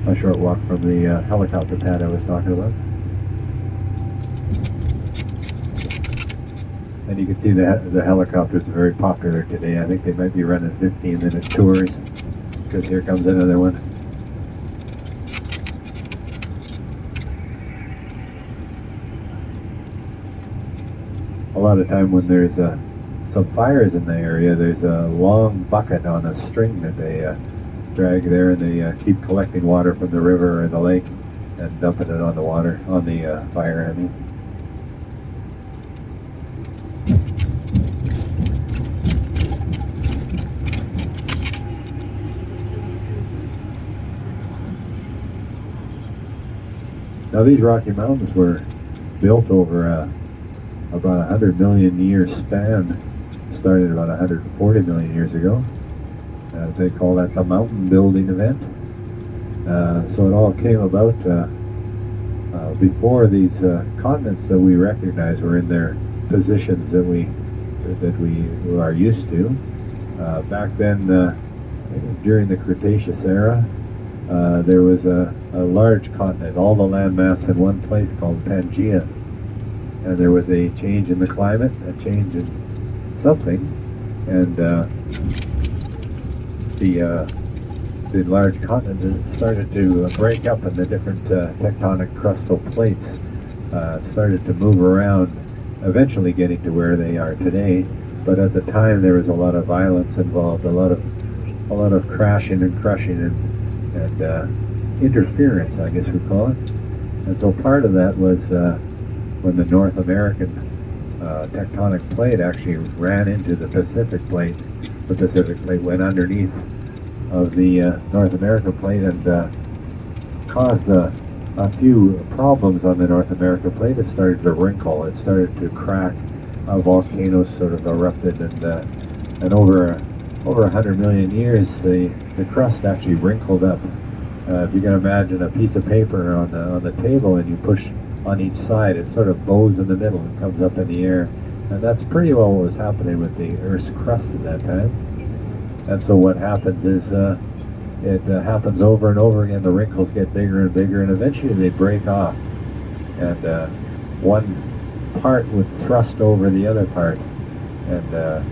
a short walk from the helicopter pad I was talking about. And you can see that the helicopters are very popular today. I think they might be running 15-minute tours, because here comes another one. A lot of time when there's some fires in the area, there's a long bucket on a string that they drag there, and they keep collecting water from the river or the lake and dumping it on the water, on the fire, I mean. Now these Rocky Mountains were built over about 100 million year span, started about 140 million years ago. They call that the mountain building event. So it all came about before these continents that we recognize were in their positions that we are used to. Back then, during the Cretaceous era, there was a large continent, all the landmass in one place called Pangaea. And there was a change in the climate, a change in something, and the large continent started to break up, and the different tectonic crustal plates started to move around, eventually getting to where they are today. But at the time, there was a lot of violence involved, a lot of crashing and crushing and interference, I guess we call it. And so part of that was when the North American tectonic plate actually ran into the Pacific plate. The Pacific plate went underneath of the North American plate and caused a few problems on the North American plate. It started to wrinkle, it started to crack. Volcanoes sort of erupted, and over 100 million years, the crust actually wrinkled up. If you can imagine a piece of paper on the table, and you push on each side, it sort of bows in the middle and comes up in the air. And that's pretty well what was happening with the Earth's crust at that time. And so what happens is it happens over and over again. The wrinkles get bigger and bigger, and eventually they break off. And one part would thrust over the other part and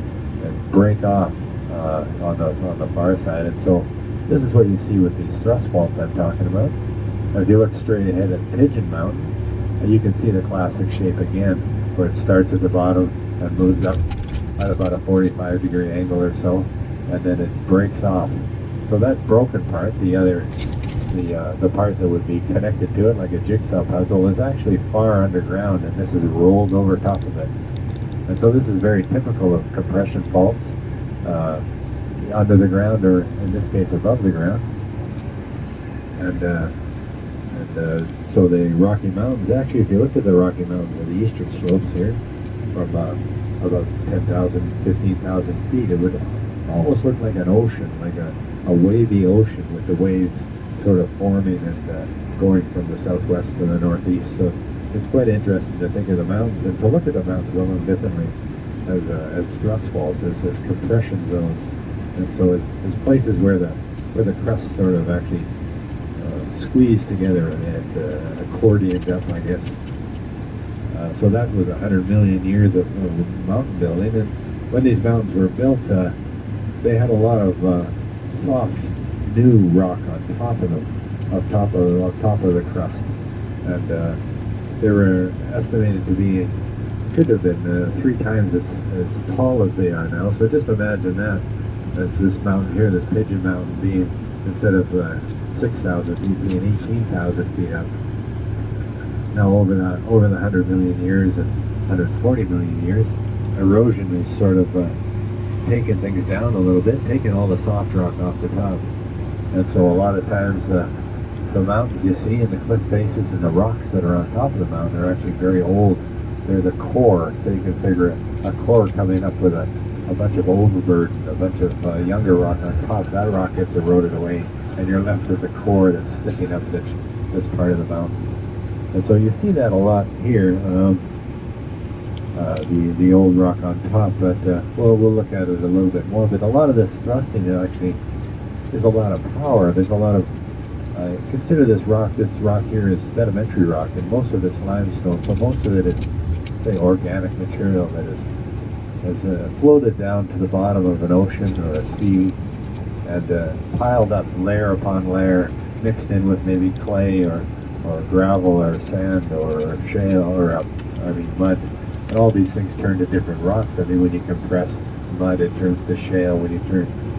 break off on the far side. And so this is what you see with these thrust faults I'm talking about. Now, if you look straight ahead at Pigeon Mountain, you can see the classic shape again, where it starts at the bottom and moves up at about a 45-degree angle or so, and then it breaks off. So that broken part, the part that would be connected to it like a jigsaw puzzle, is actually far underground, and this is rolled over top of it. And so this is very typical of compression faults under the ground, or in this case above the ground. And so the Rocky Mountains, actually, if you look at the Rocky Mountains or the eastern slopes here, from about 10,000, 15,000 feet, it would almost look like an ocean, like a wavy ocean, with the waves sort of forming and going from the southwest to the northeast. So it's quite interesting to think of the mountains and to look at the mountains a little differently as thrust faults, as compression zones. And so as places where the crust sort of actually squeezed together and accordioned up, I guess. So that was 100 million years of mountain building. And when these mountains were built, they had a lot of soft, new rock on top of them, on top of the crust. And they were estimated to be, could have been 3 times as tall as they are now. So just imagine that, as this mountain here, this Pigeon Mountain, being, instead of 6,000 feet, being 18,000 feet up. Now over the 100 million years and 140 million years, erosion is sort of taking things down a little bit, taking all the soft rock off the top. And so a lot of times the mountains you see and the cliff faces and the rocks that are on top of the mountain are actually very old. They're the core, so you can figure a core coming up with a bunch of overburden, a bunch of younger rock on top. That rock gets eroded away, and you're left with the core that's sticking up, that's part of the mountains. And so you see that a lot here, the old rock on top, but we'll look at it a little bit more. But a lot of this thrusting actually is a lot of power. There's a lot of Consider this rock here is sedimentary rock, and most of it's limestone, so most of it is, say, organic material that has floated down to the bottom of an ocean or a sea and piled up layer upon layer, mixed in with maybe clay or gravel or sand or shale or mud. And all these things turn to different rocks. I mean, when you compress mud, it turns to shale. When you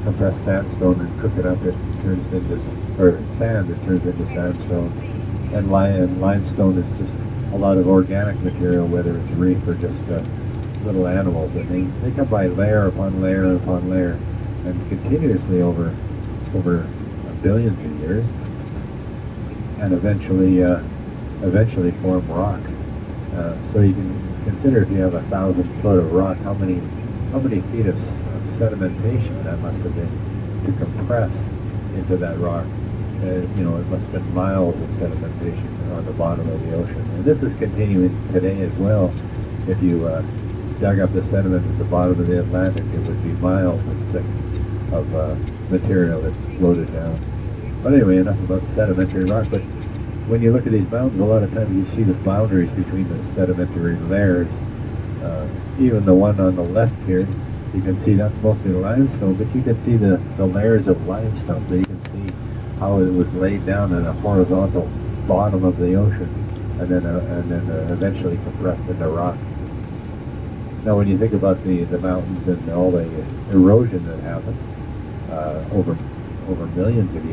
compress sandstone and cook it up, it turns into sand. It turns into sandstone. And limestone is just a lot of organic material, whether it's reef or just little animals. And they come by layer upon layer upon layer, and continuously over billions of years, and eventually form rock. So you can consider, if you have 1,000 foot of rock, how many feet of sedimentation that must have been to compress into that rock. It must have been miles of sedimentation on the bottom of the ocean. And this is continuing today as well. If you dug up the sediment at the bottom of the Atlantic, it would be miles thick of material that's floated down. But anyway, enough about sedimentary rock. But when you look at these mountains, a lot of times you see the boundaries between the sedimentary layers. Even the one on the left here, you can see that's mostly limestone, but you can see the layers of limestone, so you can see how it was laid down in a horizontal bottom of the ocean, and then eventually compressed into rock. Now, when you think about the mountains and all the erosion that happened over millions of years,